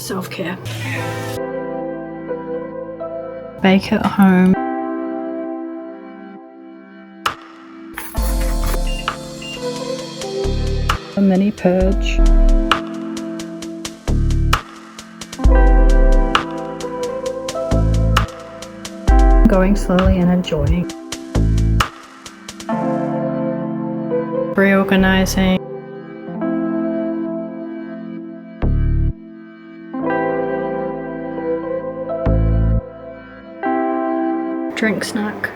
self-care. Bake at home. A mini purge. Going slowly and enjoying. Reorganizing. Drink snack.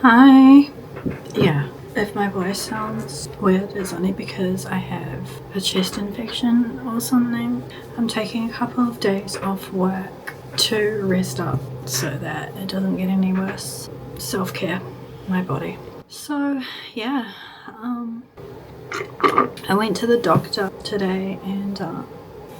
Hi. Yeah, if my voice sounds weird, it's only because I have a chest infection or something. I'm taking a couple of days off work to rest up so that it doesn't get any worse. Self-care, my body. So yeah, I went to the doctor today and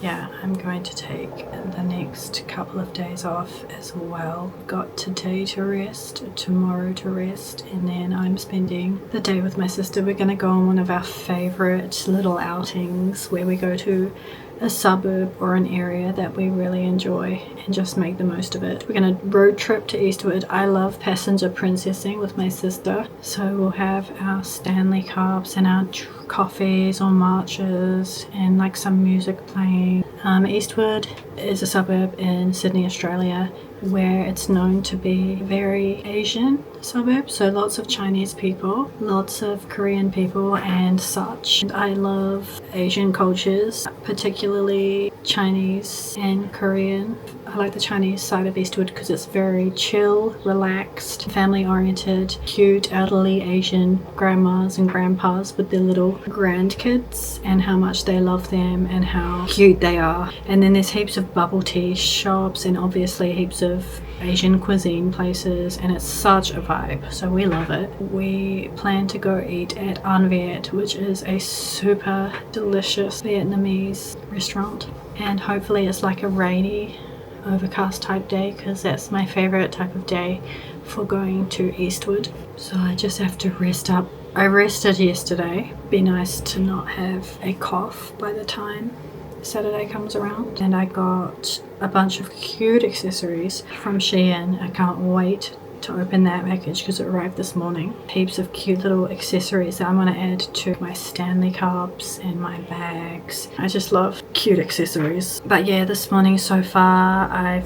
yeah, I'm going to take the next couple of days off as well. Got today to rest, tomorrow to rest, and then I'm spending the day with my sister. We're going to go on one of our favourite little outings where we go to a suburb or an area that we really enjoy and just make the most of it. We're going to road trip to Eastwood. I love passenger princessing with my sister, so we'll have our Stanley cups and our coffees or matchas and like some music playing. Eastwood is a suburb in Sydney, Australia, where it's known to be very Asian suburb, so lots of Chinese people, lots of Korean people and such. And I love Asian cultures, particularly Chinese and Korean. I like the Chinese side of Eastwood because it's very chill, relaxed, family oriented, cute, elderly Asian grandmas and grandpas with their little grandkids and how much they love them and how cute they are. And then there's heaps of bubble tea shops and obviously heaps of Asian cuisine places, and it's such a vibe, so we love it. We plan to go eat at An Viet, which is a super delicious Vietnamese restaurant, and hopefully it's like a rainy overcast type day because that's my favorite type of day for going to Eastwood. So I just have to rest up. I rested yesterday. Be nice to not have a cough by the time Saturday comes around. And I got a bunch of cute accessories from Shein. I can't wait to open that package because it arrived this morning. Heaps of cute little accessories that I'm going to add to my Stanley cups and my bags. I just love cute accessories. But yeah, this morning so far I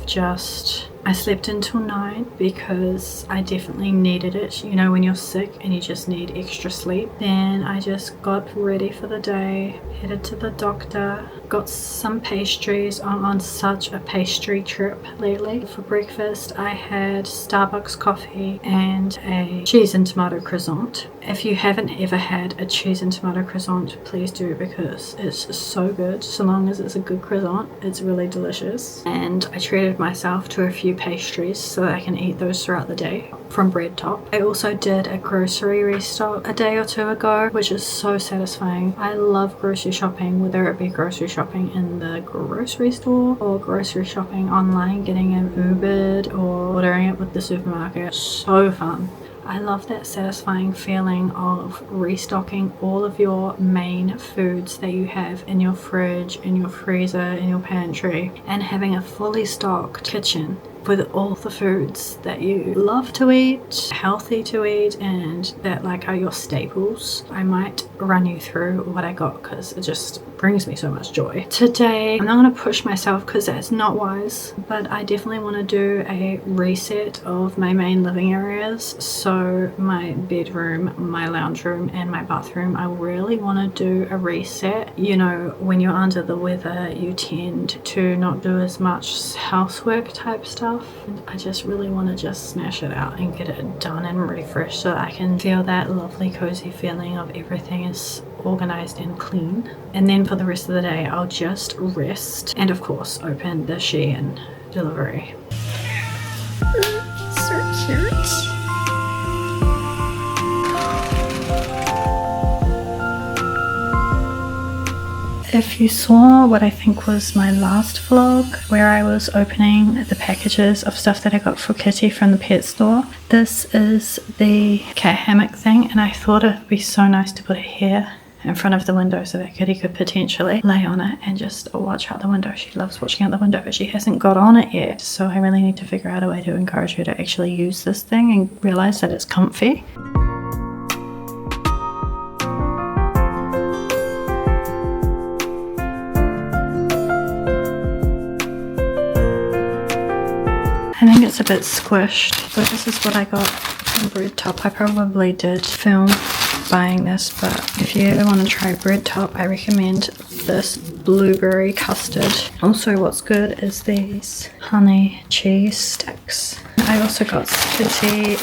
slept until 9 because I definitely needed it. You know when you're sick and you just need extra sleep. Then I just got ready for the day, headed to the doctor, got some pastries. I'm on such a pastry trip lately. For breakfast I had Starbucks coffee and a cheese and tomato croissant. If you haven't ever had a cheese and tomato croissant, please do because it's so good. So long as it's a good croissant, it's really delicious. And I treated myself to a few pastries so that I can eat those throughout the day from Bread Top. I also did a grocery restock a day or two ago, which is so satisfying. I love grocery shopping, whether it be grocery shopping in the grocery store or grocery shopping online, getting it Ubered or ordering it with the supermarket. So fun. I love that satisfying feeling of restocking all of your main foods that you have in your fridge, in your freezer, in your pantry, and having a fully stocked kitchen with all the foods that you love to eat, healthy to eat, and that like are your staples. I might run you through what I got because it just brings me so much joy. Today, I'm not going to push myself because that's not wise, but I definitely want to do a reset of my main living areas. So my bedroom, my lounge room, and my bathroom, I really want to do a reset. You know, when you're under the weather, you tend to not do as much housework type stuff. And I just really want to just smash it out and get it done and refreshed so I can feel that lovely cozy feeling of everything is organized and clean. And then for the rest of the day, I'll just rest and of course open the Shein delivery. So cute. If you saw what I think was my last vlog where I was opening the packages of stuff that I got for Kitty from the pet store, this is the cat hammock thing, and I thought it would be so nice to put it here in front of the window so that Kitty could potentially lay on it and just watch out the window. She loves watching out the window, but she hasn't got on it yet, so I really need to figure out a way to encourage her to actually use this thing and realize that it's comfy. I think it's a bit squished, but this is what I got from Bread Top. I probably did film buying this, but if you ever want to try Bread Top, I recommend this blueberry custard. Also, what's good is these honey cheese sticks. I also got Kitty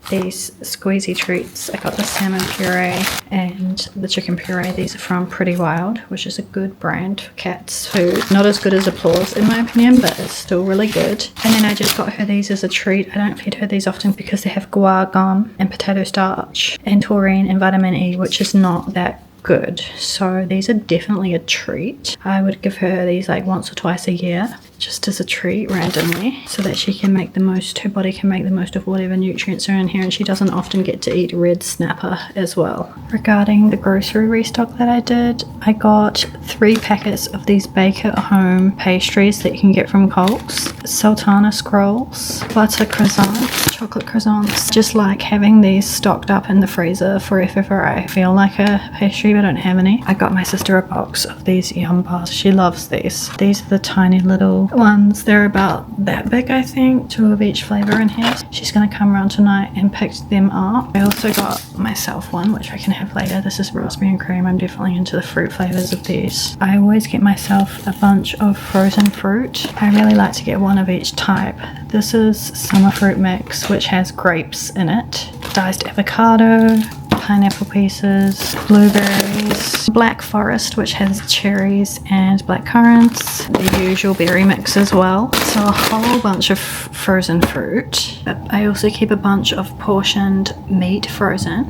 these squeezy treats. I got the salmon puree and the chicken puree. These are from Pretty Wild, which is a good brand for cats food. Not as good as Applause in my opinion, but it's still really good. And then I just got her these as a treat. I don't feed her these often because they have guar gum and potato starch and taurine and vitamin E, which is not that good. So these are definitely a treat. I would give her these like once or twice a year, just as a treat randomly, so that she can make the most, her body can make the most of whatever nutrients are in here, and she doesn't often get to eat red snapper as well. Regarding the grocery restock that I did, I got 3 packets of these bake at home pastries that you can get from Coles, sultana scrolls, butter croissants, chocolate croissants. Just like having these stocked up in the freezer for if ever I feel like a pastry but don't have any. I got my sister a box of these yum bars. She loves these. These are the tiny little ones. They're about that big, I think. 2 of each flavor in here. She's gonna come around tonight and pick them up. I also got myself one, which I can have later. This is raspberry and cream. I'm definitely into the fruit flavors of these. I always get myself a bunch of frozen fruit. I really like to get one of each type. This is summer fruit mix, which has grapes in it, diced avocado, pineapple pieces, blueberries, black forest, which has cherries and black currants, the usual berry mix as well. So a whole bunch of frozen fruit. I also keep a bunch of portioned meat frozen,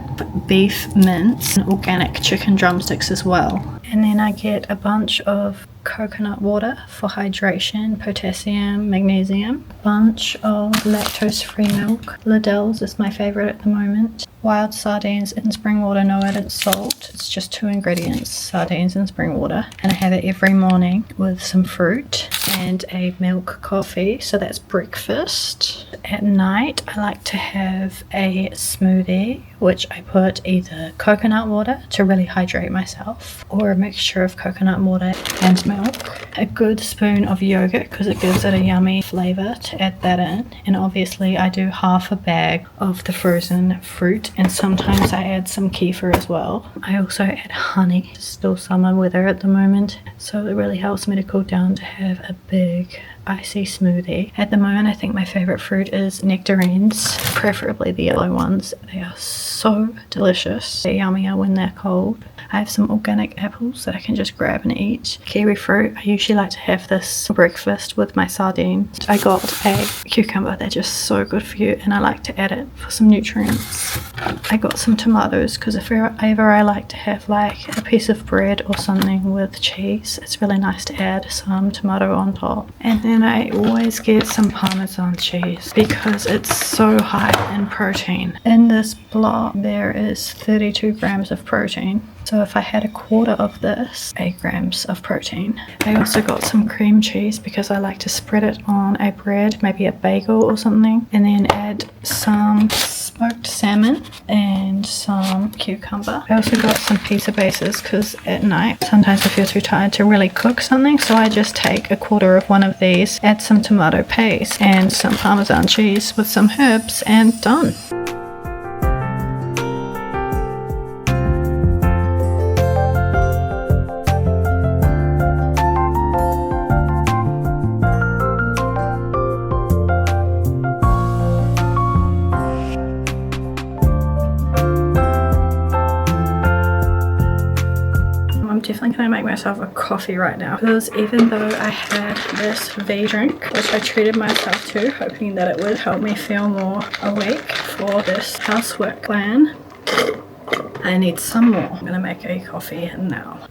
beef mince, and organic chicken drumsticks as well. And then I get a bunch of coconut water for hydration, potassium, magnesium, a bunch of lactose-free milk. Liddell's is my favorite at the moment. Wild sardines in spring water, no added salt. It's just 2 ingredients, sardines and spring water. And I have it every morning with some fruit and a milk coffee. So that's breakfast. At night, I like to have a smoothie, which I put either coconut water to really hydrate myself, or a mixture of coconut water and milk. A good spoon of yogurt because it gives it a yummy flavor to add that in. And obviously I do half a bag of the frozen fruit, and sometimes I add some kefir as well. I also add honey. It's still summer weather at the moment, so it really helps me to cool down to have a big icy smoothie. At the moment, I think my favorite fruit is nectarines, preferably the yellow ones. They are so delicious. They're yummier when they're cold. I have some organic apples that I can just grab and eat. Kiwi fruit, I usually like to have this for breakfast with my sardines. I got a cucumber, they're just so good for you, and I like to add it for some nutrients. I got some tomatoes because if ever I like to have like a piece of bread or something with cheese, it's really nice to add some tomato on top. And then And I always get some parmesan cheese because it's so high in protein. In this block there is 32 grams of protein. So if I had a quarter of this, 8 grams of protein. I also got some cream cheese because I like to spread it on a bread, maybe a bagel or something, and then add some smoked salmon and some cucumber. I also got some pizza bases because at night sometimes I feel too tired to really cook something, so I just take a quarter of one of these, add some tomato paste and some parmesan cheese with some herbs, and done. I'm definitely going to make myself a coffee right now, because even though I had this V drink, which I treated myself to, hoping that it would help me feel more awake for this housework plan, I need some more. I'm going to make a coffee now.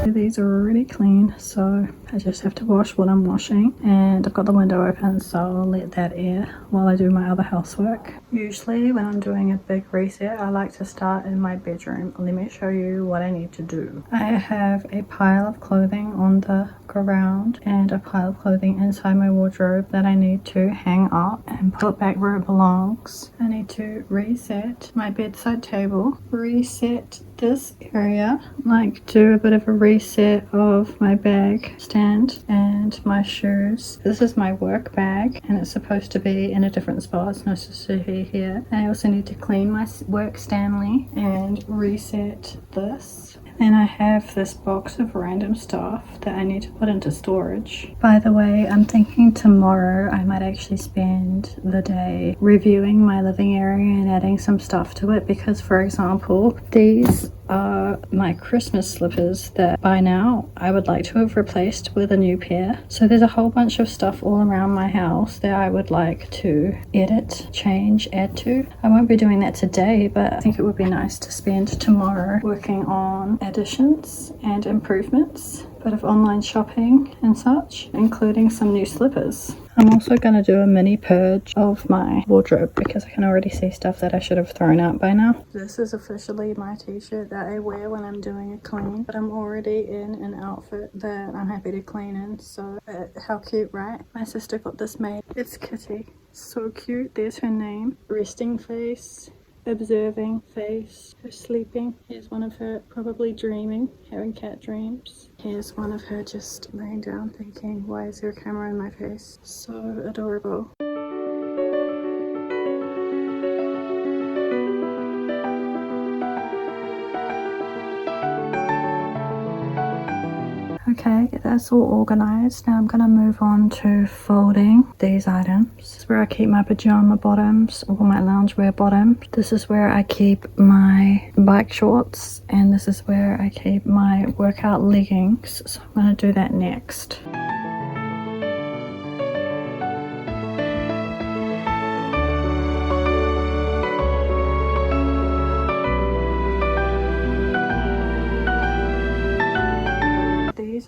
These are already clean, so I just have to wash what I'm washing, and I've got the window open, so I'll let that air while I do my other housework. Usually when I'm doing a big reset, I like to start in my bedroom. Let me show you what I need to do. I have a pile of clothing on the ground and a pile of clothing inside my wardrobe that I need to hang up and put back where it belongs. I need to reset my bedside table, reset this area, like do a bit of a reset of my bag stand and my shoes. This is my work bag and it's supposed to be in a different spot. It's not supposed to be here. And I also need to clean my work Stanley and reset this. Then I have this box of random stuff that I need to put into storage. By the way, I'm thinking tomorrow I might actually spend the day reviewing my living area and adding some stuff to it, because for example, these are my Christmas slippers that by now I would like to have replaced with a new pair. So there's a whole bunch of stuff all around my house that I would like to edit, change, add to. I won't be doing that today, but I think it would be nice to spend tomorrow working on additions and improvements, a bit of online shopping and such, including some new slippers. I'm also going to do a mini purge of my wardrobe because I can already see stuff that I should have thrown out by now. This is officially my t-shirt that I wear when I'm doing a clean, but I'm already in an outfit that I'm happy to clean in, so how cute, right? My sister got this made. It's Kitty. So cute. There's her name. Resting face. Observing face, her sleeping. Here's one of her probably dreaming, having cat dreams. Here's one of her just laying down thinking, why is there a camera in my face? So adorable. Okay, that's all organized. Now I'm going to move on to folding these items. This is where I keep my pajama bottoms or my loungewear bottoms. This is where I keep my bike shorts, and this is where I keep my workout leggings. So I'm going to do that next.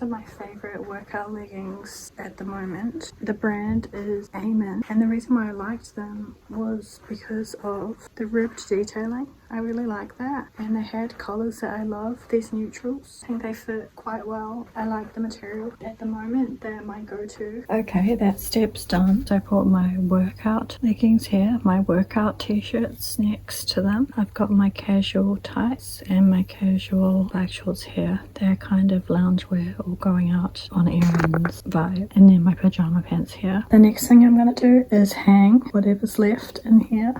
of my favorite workout leggings at the moment. The brand is Amen, and the reason why I liked them was because of the ribbed detailing. I really like that, and they had collars that I love. These neutrals, I think they fit quite well. I like the material. At the moment, they're my go-to. Okay, that step's done. So I bought my workout leggings here, my workout t-shirts next to them. I've got my casual tights and my casual black shorts here. They're kind of loungewear or going out on errands vibe. And then my pajama pants here. The next thing I'm gonna do is hang whatever's left in here.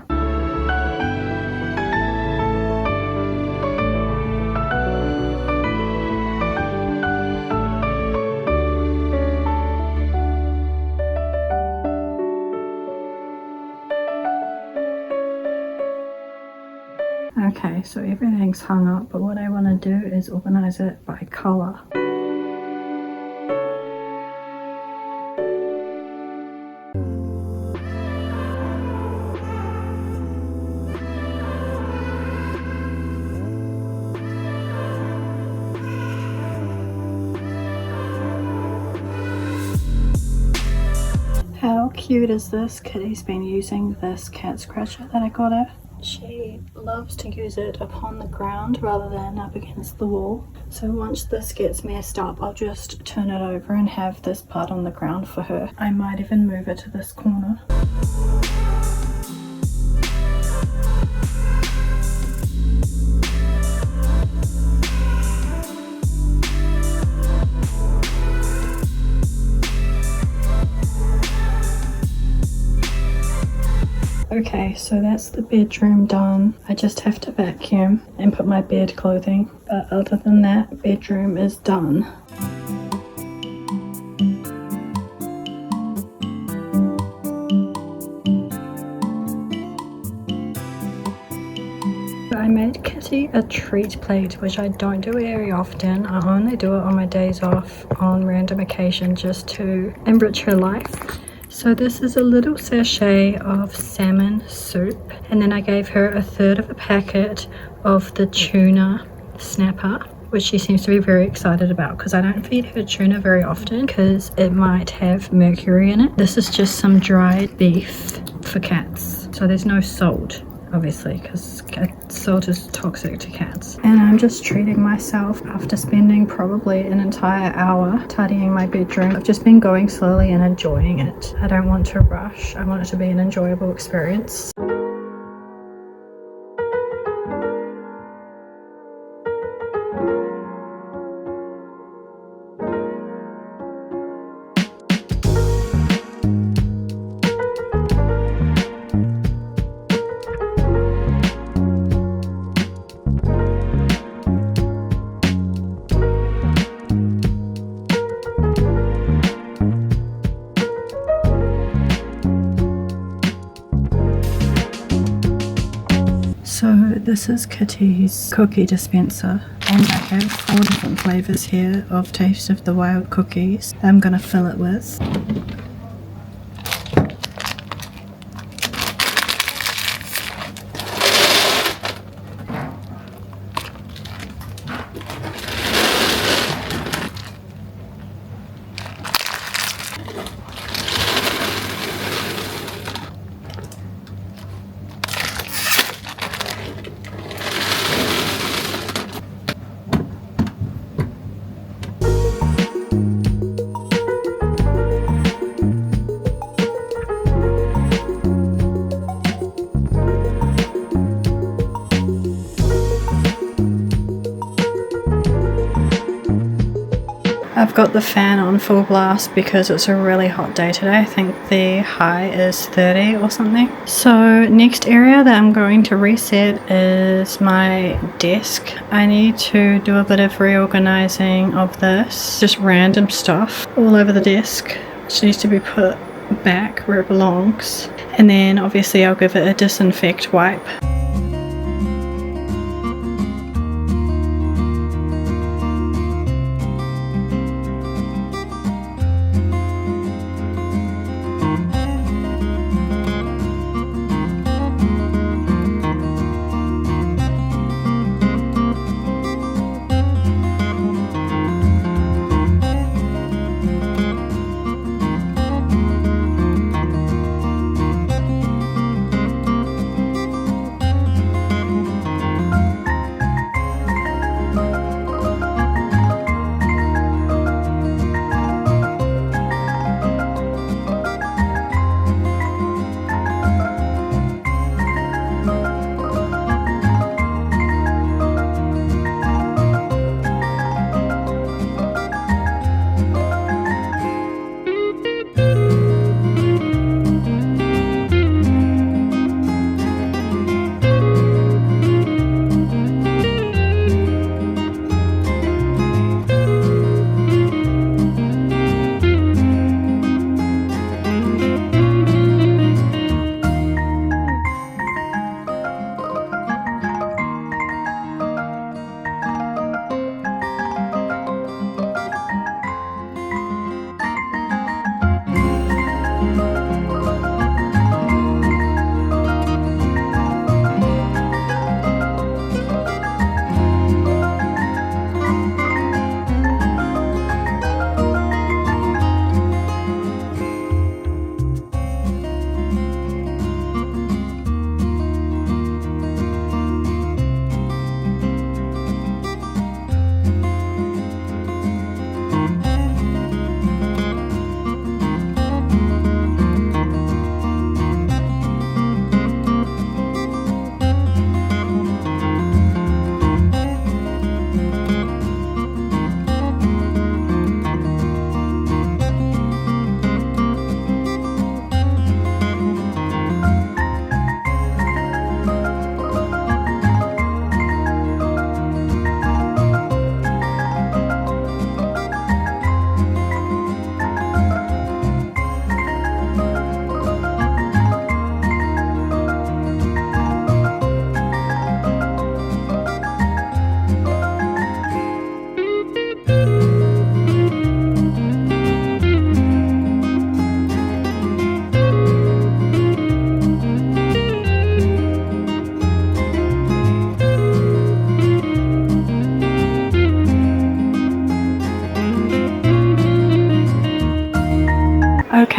Okay, so everything's hung up, but what I want to do is organize it by color. How cute is this? Kitty's been using this cat scratcher that I got her. She loves to use it upon the ground rather than up against the wall. So once this gets messed up, I'll just turn it over and have this part on the ground for her. I might even move it to this corner. Okay, so that's the bedroom done. I just have to vacuum and put my bed clothing, but other than that, bedroom is done. I made Kitty a treat plate, which I don't do very often. I only do it on my days off on random occasions just to enrich her life. So this is a little sachet of salmon soup, and then I gave her a third of a packet of the tuna snapper, which she seems to be very excited about because I don't feed her tuna very often because it might have mercury in it. This is just some dried beef for cats, so there's no salt, obviously, because salt is toxic to cats. And I'm just treating myself after spending probably an entire hour tidying my bedroom. I've just been going slowly and enjoying it. I don't want to rush. I want it to be an enjoyable experience. So this is Kitty's cookie dispenser, and I have 4 different flavours here of Taste of the Wild cookies that I'm going to fill it with. I've got the fan on full blast because it's a really hot day today. I think the high is 30 or something. So next area that I'm going to reset is my desk. I need to do a bit of reorganizing of this. Just random stuff all over the desk, which needs to be put back where it belongs. And then obviously I'll give it a disinfect wipe.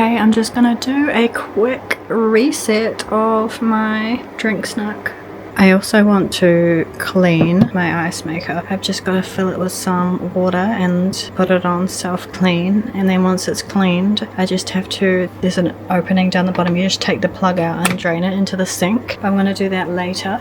Okay, I'm just gonna do a quick reset of my drinks nook. I also want to clean my ice maker. I've just got to fill it with some water and put it on self-clean, and then once it's cleaned I just have to, there's an opening down the bottom, you just take the plug out and drain it into the sink. I'm going to do that later.